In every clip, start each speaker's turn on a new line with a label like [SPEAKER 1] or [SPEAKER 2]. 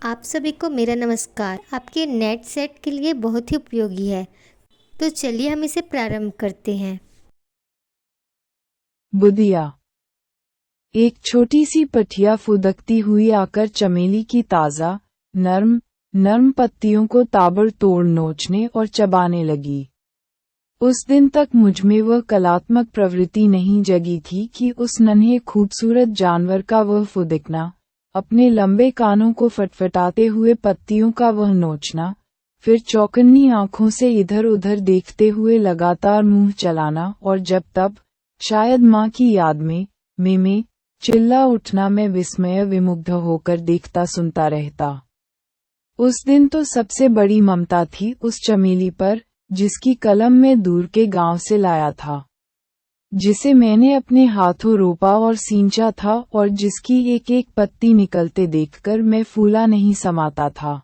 [SPEAKER 1] आप सभी को मेरा नमस्कार। आपके नेट सेट के लिए बहुत ही उपयोगी है। तो चलिए हम इसे प्रारंभ करते हैं।
[SPEAKER 2] बुदिया। एक छोटी सी पठिया फुदकती हुई आकर चमेली की ताज़ा, नर्म नर्म पत्तियों को ताबड़तोड़ नोचने और चबाने लगी। उस दिन तक मुझमें वह कलात्मक प्रवृत्ति नहीं जगी थी कि उस नन्हे खूबसूरत जानवर का वह फुदकना, अपने लंबे कानों को फटफटाते हुए पत्तियों का वह नोचना, फिर चौकन्नी आंखों से इधर उधर देखते हुए लगातार मुंह चलाना और जब तब, शायद माँ की याद में चिल्ला उठना, मैं विस्मय विमुग्ध होकर देखता सुनता रहता। उस दिन तो सबसे बड़ी ममता थी उस चमेली पर, जिसकी कलम मैं दूर के गांव से लाया था, जिसे मैंने अपने हाथों रोपा और सींचा था और जिसकी एक एक पत्ती निकलते देखकर मैं फूला नहीं समाता था।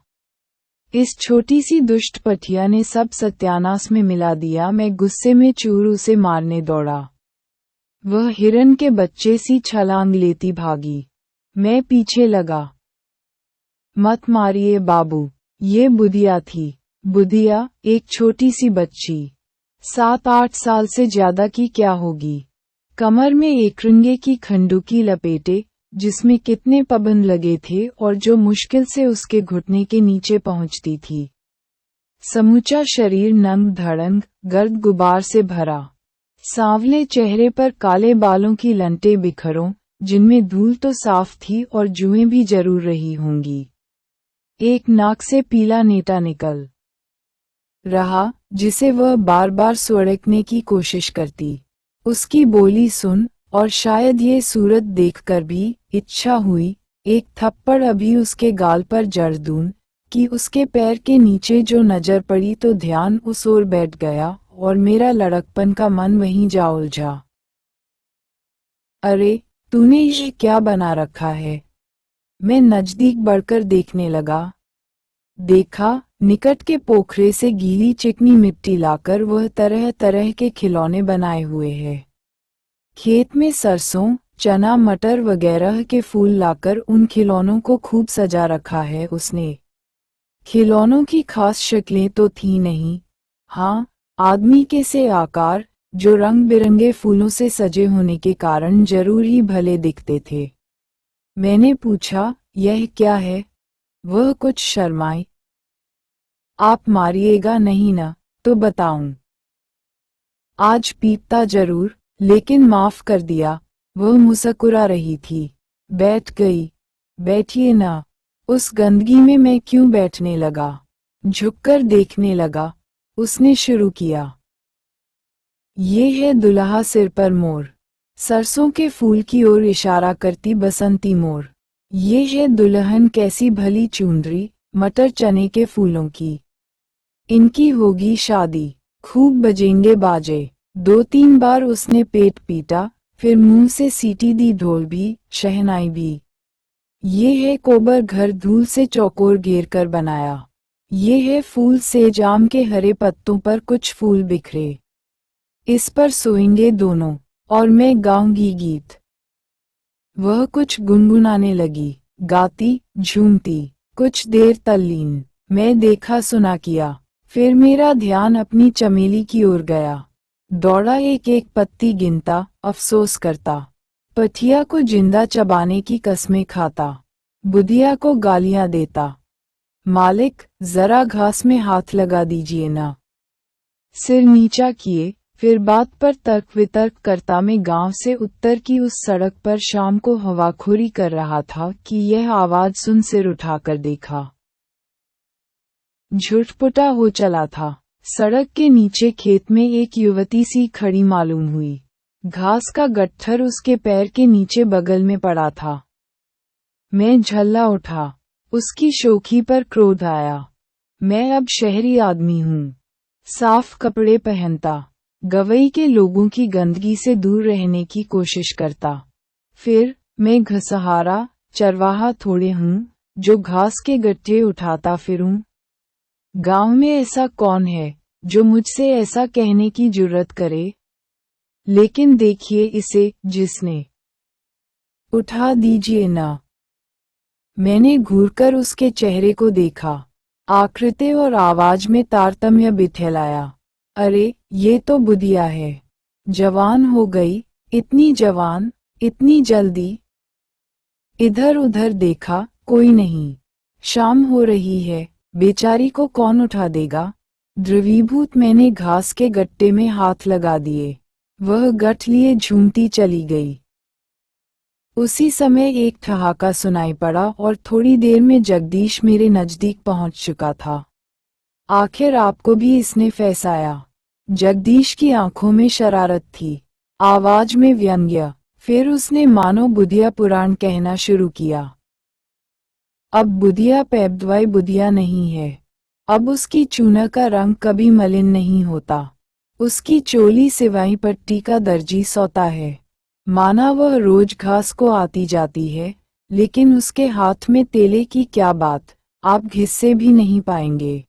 [SPEAKER 2] इस छोटी सी दुष्ट पठिया ने सब सत्यानाश में मिला दिया। मैं गुस्से में चूर उसे मारने दौड़ा। वह हिरन के बच्चे सी छलांग लेती भागी। मैं पीछे लगा। मत मारिए बाबू, ये बुधिया थी। बुधिया, एक छोटी सी बच्ची, 7-8 साल से ज्यादा की क्या होगी। कमर में एकरंगे की खंडुकी लपेटे, जिसमें कितने पबंद लगे थे और जो मुश्किल से उसके घुटने के नीचे पहुंचती थी। समूचा शरीर नंग धड़ंग गर्द गुबार से भरा। सांवले चेहरे पर काले बालों की लंटे बिखरों, जिनमें धूल तो साफ थी और जुएं भी जरूर रही होंगी। एक नाक से पीला नेटा निकल रहा, जिसे वह बार बार सुड़कने की कोशिश करती। उसकी बोली सुन, और शायद ये सूरत देखकर भी इच्छा हुई, एक थप्पड़ अभी उसके गाल पर जड़ दूं, कि उसके पैर के नीचे जो नजर पड़ी तो ध्यान उस ओर बैठ गया और मेरा लड़कपन का मन वहीं जा उलझा। अरे, तूने ये क्या बना रखा है? मैं नजदीक बढ़कर देखने लगा। देखा, निकट के पोखरे से गीली चिकनी मिट्टी लाकर वह तरह तरह के खिलौने बनाए हुए है। खेत में सरसों, चना, मटर वगैरह के फूल लाकर उन खिलौनों को खूब सजा रखा है उसने। खिलौनों की खास शक्लें तो थी नहीं, हाँ, आदमी के से आकार, जो रंग बिरंगे फूलों से सजे होने के कारण जरूर ही भले दिखते थे। मैंने पूछा, यह क्या है? वह कुछ शर्माई। आप मारिएगा नहीं ना, तो बताऊं। आज पीटता जरूर, लेकिन माफ कर दिया। वह मुस्कुरा रही थी। बैठ गई। बैठिए ना। उस गंदगी में मैं क्यों बैठने लगा? झुककर देखने लगा। उसने शुरू किया। ये है दुल्हा सिर पर मोर। सरसों के फूल की ओर इशारा करती बसंती मोर। ये है दुल्हन कैसी भली चुनरी, मटर चने के फूलों की। इनकी होगी शादी। खूब बजेंगे बाजे। 2-3 बार उसने पेट पीटा, फिर मुंह से सीटी दी, ढोल भी, शहनाई भी। ये है कोबर घर धूल से चौकोर घेर कर बनाया। ये है फूल से जाम के हरे पत्तों पर कुछ फूल बिखरे। इस पर सोएंगे दोनों, और मैं गाऊंगी गीत। वह कुछ गुनगुनाने लगी, गाती, झूमती, कुछ देर तल्लीन। मैं देखा सुना किया, फिर मेरा ध्यान अपनी चमेली की ओर गया। दौड़ा, एक एक पत्ती गिनता, अफसोस करता। पठिया को जिंदा चबाने की कस्में खाता। बुधिया को गालियां देता। मालिक, जरा घास में हाथ लगा दीजिए ना। सिर नीचा किए, फिर बात पर तर्क वितर्क करता मैं गांव से उत्तर की उस सड़क पर शाम को हवाखोरी कर रहा था कि यह आवाज सुन सिर उठाकर देखा। झुटपुटा हो चला था। सड़क के नीचे खेत में एक युवती सी खड़ी मालूम हुई। घास का गट्ठर उसके पैर के नीचे बगल में पड़ा था। मैं झल्ला उठा। उसकी शोखी पर क्रोध आया। मैं अब शहरी आदमी हूँ, साफ कपड़े पहनता, गवई के लोगों की गंदगी से दूर रहने की कोशिश करता। फिर मैं घसहारा चरवाहा थोड़े हूँ, जो घास के गट्ठे उठाता फिरूं। गांव में ऐसा कौन है जो मुझसे ऐसा कहने की जुर्रत करे? लेकिन देखिए इसे, जिसने उठा दीजिए ना। मैंने घूरकर उसके चेहरे को देखा। आकृति और आवाज में तारतम्य बिखेराया। अरे, ये तो बुधिया है। जवान हो गई, इतनी जवान, इतनी जल्दी। इधर उधर देखा, कोई नहीं। शाम हो रही है, बेचारी को कौन उठा देगा। द्रवीभूत मैंने घास के गट्टे में हाथ लगा दिए। वह गठ लिए झूमती चली गई। उसी समय एक ठहाका सुनाई पड़ा और थोड़ी देर में जगदीश मेरे नजदीक पहुंच चुका था। आखिर आपको भी इसने फंसाया। जगदीश की आंखों में शरारत थी, आवाज में व्यंग्य। फिर उसने मानो बुधिया पुराण कहना शुरू किया। अब बुधिया पैबद्वाई बुधिया नहीं है। अब उसकी चूना का रंग कभी मलिन नहीं होता। उसकी चोली सिवाई पट्टी का दर्जी सोता है। माना वह रोज घास को आती जाती है, लेकिन उसके हाथ में तेले की क्या बात, आप घिस्से भी नहीं पाएंगे।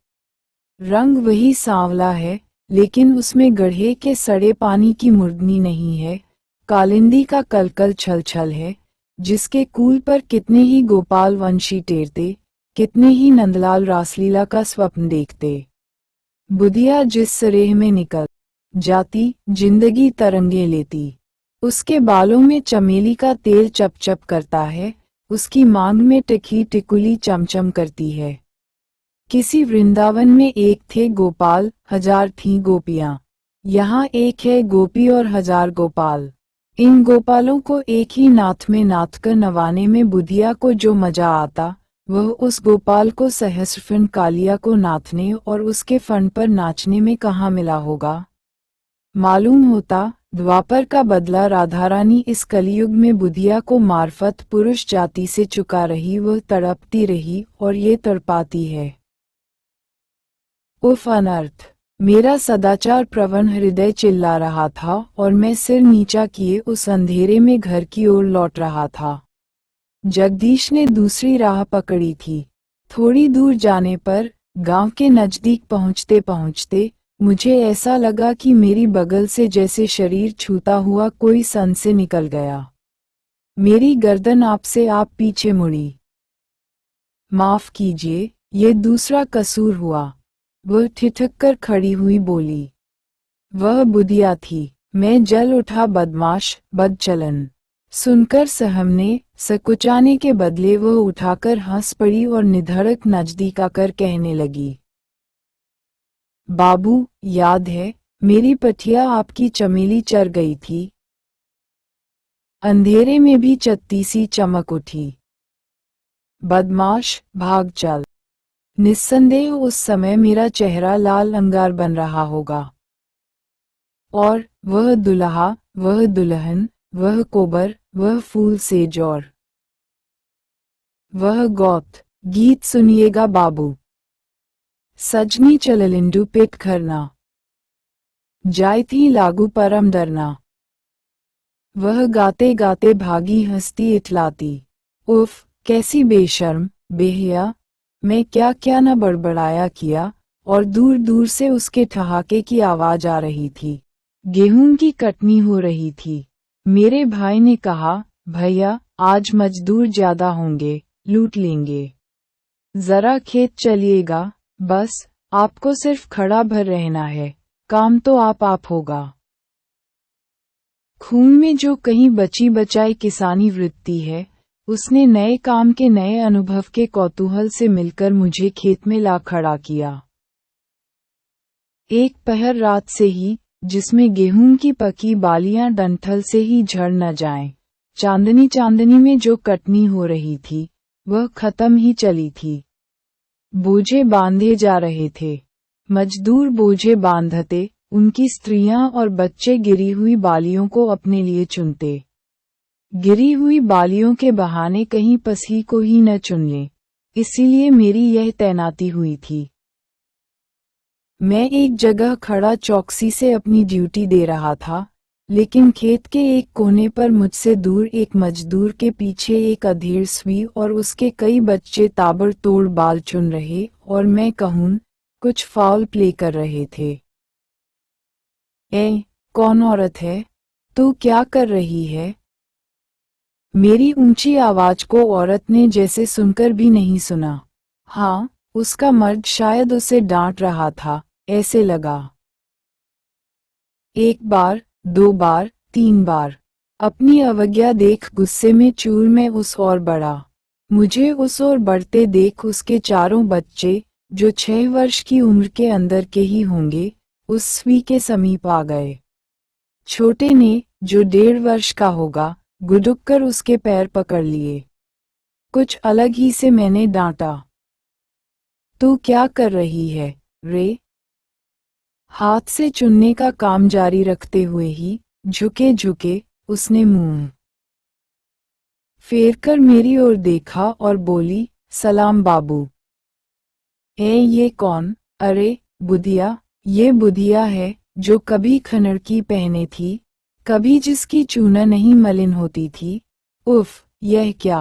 [SPEAKER 2] रंग वही सांवला है, लेकिन उसमें गड्ढे के सड़े पानी की मुर्दनी नहीं है। कालिंदी का कलकल छल छल है, जिसके कूल पर कितने ही गोपाल वंशी टेरते, कितने ही नंदलाल रासलीला का स्वप्न देखते। बुधिया जिस सरेह में निकल जाती, जिंदगी तरंगे लेती। उसके बालों में चमेली का तेल चपचप करता है, उसकी मांग में टिकी टिकुली चमचम करती है। किसी वृंदावन में एक थे गोपाल, 1000 थीं गोपियां। यहाँ एक है गोपी और 1000 गोपाल। इन गोपालों को एक ही नाथ में नाथ कर नवाने में बुधिया को जो मजा आता, वह उस गोपाल को सहस्रफन कालिया को नाथने और उसके फन पर नाचने में कहाँ मिला होगा। मालूम होता, द्वापर का बदला राधारानी इस कलयुग में बुधिया को मार्फत पुरुष जाति से चुका रही, वह तड़पती रही और ये तड़पाती है। उफ अनर्थ! मेरा सदाचार प्रवण हृदय चिल्ला रहा था और मैं सिर नीचा किए उस अंधेरे में घर की ओर लौट रहा था। जगदीश ने दूसरी राह पकड़ी थी। थोड़ी दूर जाने पर, गांव के नजदीक पहुंचते पहुंचते, मुझे ऐसा लगा कि मेरी बगल से जैसे शरीर छूता हुआ कोई सन से निकल गया। मेरी गर्दन आपसे आप पीछे मुड़ी। माफ कीजिए, ये दूसरा कसूर हुआ। वह ठिठक कर खड़ी हुई बोली। वह बुधिया थी। मैं जल उठा बदमाश, बदचलन। सुनकर सहमने, सकुचाने के बदले वह उठाकर हंस पड़ी और निधड़क नजदीक आकर कहने लगी। बाबू, याद है, मेरी पठिया आपकी चमेली चर गई थी। अंधेरे में भी चत्तीसी चमक उठी। बदमाश, भाग चल। निस्संदेह उस समय मेरा चेहरा लाल अंगार बन रहा होगा। और वह दुल्हा, वह दुल्हन, वह कोबर, वह फूल सेज और वह गौत गीत सुनिएगा बाबू। सजनी चललिंडु पिट खरना, जाय थी लागू परम डरना। वह गाते गाते भागी हंसती इठलाती। उफ, कैसी बेशर्म, बेहया। मैं क्या क्या न बड़बड़ाया किया, और दूर दूर से उसके ठहाके की आवाज आ रही थी। गेहूं की कटनी हो रही थी। मेरे भाई ने कहा, भैया, आज मजदूर ज्यादा होंगे, लूट लेंगे। जरा खेत चलिएगा, बस, आपको सिर्फ खड़ा भर रहना है, काम तो आप होगा। खून में जो कहीं बची बचाई किसानी वृत्ति है, उसने नए काम के नए अनुभव के कौतूहल से मिलकर मुझे खेत में ला खड़ा किया। एक पहर रात से ही, जिसमें गेहूं की पकी बालियां डंठल से ही झड़ न जाएं, चांदनी चांदनी में जो कटनी हो रही थी, वह खत्म ही चली थी। बोझे बांधे जा रहे थे। मजदूर बोझे बांधते, उनकी स्त्रियां और बच्चे गिरी हुई बालियों को अपने लिए चुनते। गिरी हुई बालियों के बहाने कहीं पसी को ही न चुन ले, इसीलिए मेरी यह तैनाती हुई थी। मैं एक जगह खड़ा चौकसी से अपनी ड्यूटी दे रहा था, लेकिन खेत के एक कोने पर मुझसे दूर एक मजदूर के पीछे एक अधेड़ स्वी और उसके कई बच्चे ताबड़तोड़ बाल चुन रहे और मैं कहूँ, कुछ फाउल प्ले कर रहे थे। ए, कौन औरत है? तू क्या कर रही है? मेरी ऊंची आवाज को औरत ने जैसे सुनकर भी नहीं सुना। हाँ, उसका मर्द शायद उसे डांट रहा था, ऐसे लगा। 1 बार, 2 बार, 3 बार। अपनी अवज्ञा देख गुस्से में चूर में उस ओर बढ़ा। मुझे उस ओर बढ़ते देख उसके चारों बच्चे, जो 6 वर्ष की उम्र के अंदर के ही होंगे, उस स्वी के समीप आ गए। छोटे ने, जो 1.5 वर्ष का होगा, गुडुक कर उसके पैर पकड़ लिए। कुछ अलग ही से मैंने डांटा। तू क्या कर रही है, रे? हाथ से चुनने का काम जारी रखते हुए ही, झुके झुके, उसने मुंह फेर कर मेरी ओर देखा और बोली, सलाम बाबू। ये कौन? अरे, बुधिया, ये बुधिया है, जो कभी खनड़की पहने थी, कभी जिसकी चूना नहीं मलिन होती थी। उफ, यह क्या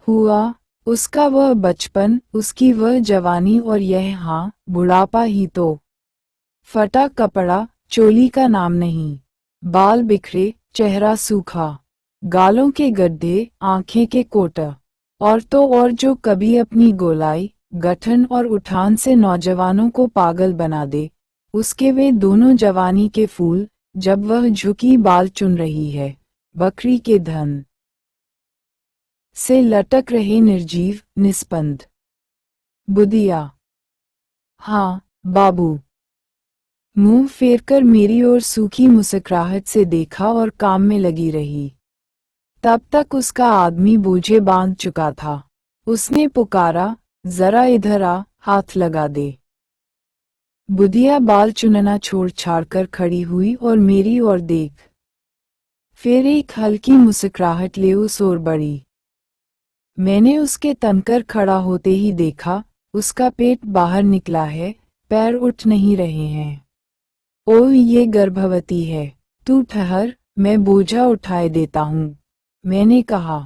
[SPEAKER 2] हुआ? उसका वह बचपन, उसकी वह जवानी और यह हाँ, बुढ़ापा ही तो। फटा कपड़ा, चोली का नाम नहीं। बाल बिखरे, चेहरा सूखा, गालों के गड्ढे, आंखें के कोटा। और तो और जो कभी अपनी गोलाई, गठन और उठान से नौजवानों को पागल बना दे, उसके वे दोनों जवानी के फूल, जब वह झुकी बाल चुन रही है, बकरी के धन से लटक रहे निर्जीव, निस्पंद। बुधिया। हाँ, बाबू। मुंह फेरकर मेरी ओर सूखी मुस्कुराहट से देखा और काम में लगी रही। तब तक उसका आदमी बोझे बांध चुका था। उसने पुकारा, जरा इधर आ, हाथ लगा दे। बुधिया बाल चुनना छोड़ छाड़ कर खड़ी हुई और मेरी ओर देख फिर एक हल्की मुस्कुराहट ले उस ओर बढ़ी। मैंने उसके तनकर खड़ा होते ही देखा, उसका पेट बाहर निकला है, पैर उठ नहीं रहे हैं। ओह, ये गर्भवती है। तू ठहर, मैं बोझा उठाए देता हूँ, मैंने कहा।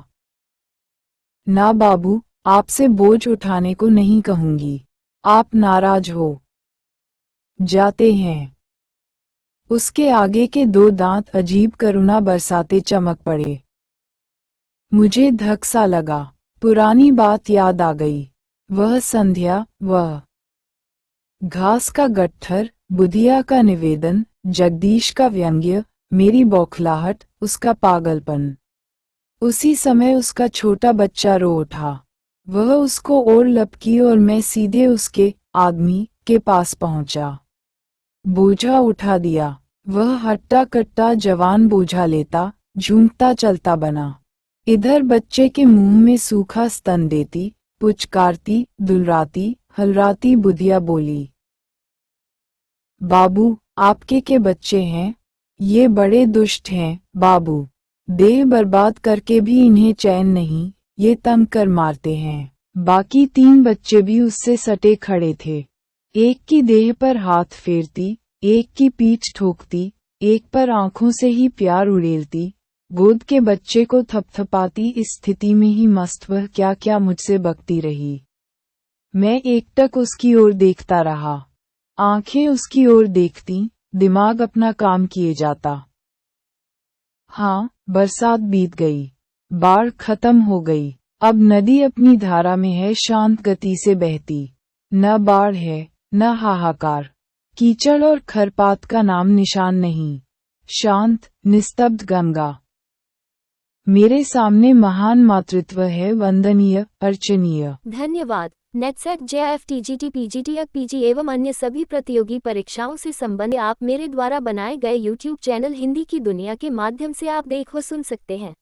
[SPEAKER 2] ना बाबू, आपसे बोझ उठाने को नहीं कहूंगी। आप नाराज हो जाते हैं। उसके आगे के 2 दांत अजीब करुणा बरसाते चमक पड़े। मुझे धक सा लगा। पुरानी बात याद आ गई। वह संध्या, वह घास का गट्ठर, बुधिया का निवेदन, जगदीश का व्यंग्य, मेरी बौखलाहट, उसका पागलपन। उसी समय उसका छोटा बच्चा रो उठा। वह उसको ओर लपकी और मैं सीधे उसके आदमी के पास पहुंचा। बोझा उठा दिया। वह हट्टा कट्टा जवान बोझा लेता, झूमता चलता बना। इधर बच्चे के मुंह में सूखा स्तन देती, पुचकारती, दुलराती, हलराती बुधिया बोली, बाबू, आपके के बच्चे हैं? ये बड़े दुष्ट हैं, बाबू। देह बर्बाद करके भी इन्हें चैन नहीं, ये तंग कर मारते हैं। बाकी 3 बच्चे भी उससे सटे खड़े थे। एक की देह पर हाथ फेरती, एक की पीठ ठोकती, एक पर आंखों से ही प्यार उड़ेलती, गोद के बच्चे को थपथपाती। इस स्थिति में ही मस्त वह क्या क्या मुझसे बकती रही। मैं एकटक उसकी ओर देखता रहा। आंखें उसकी ओर देखती, दिमाग अपना काम किए जाता। हाँ, बरसात बीत गई। बाढ़ खत्म हो गई। अब नदी अपनी धारा में है, शांत गति से बहती। न बाढ़ है, न हाहाकार। कीचड़ और खरपात का नाम निशान नहीं। शांत, निस्तब्ध गंगा। मेरे सामने महान मातृत्व है, वंदनीय, अर्चनीय।
[SPEAKER 3] धन्यवाद। NET SET JF TGT PGT PG एवं अन्य सभी प्रतियोगी परीक्षाओं से संबंधित आप मेरे द्वारा बनाए गए YouTube चैनल हिंदी की दुनिया के माध्यम से आप देख व सुन सकते हैं।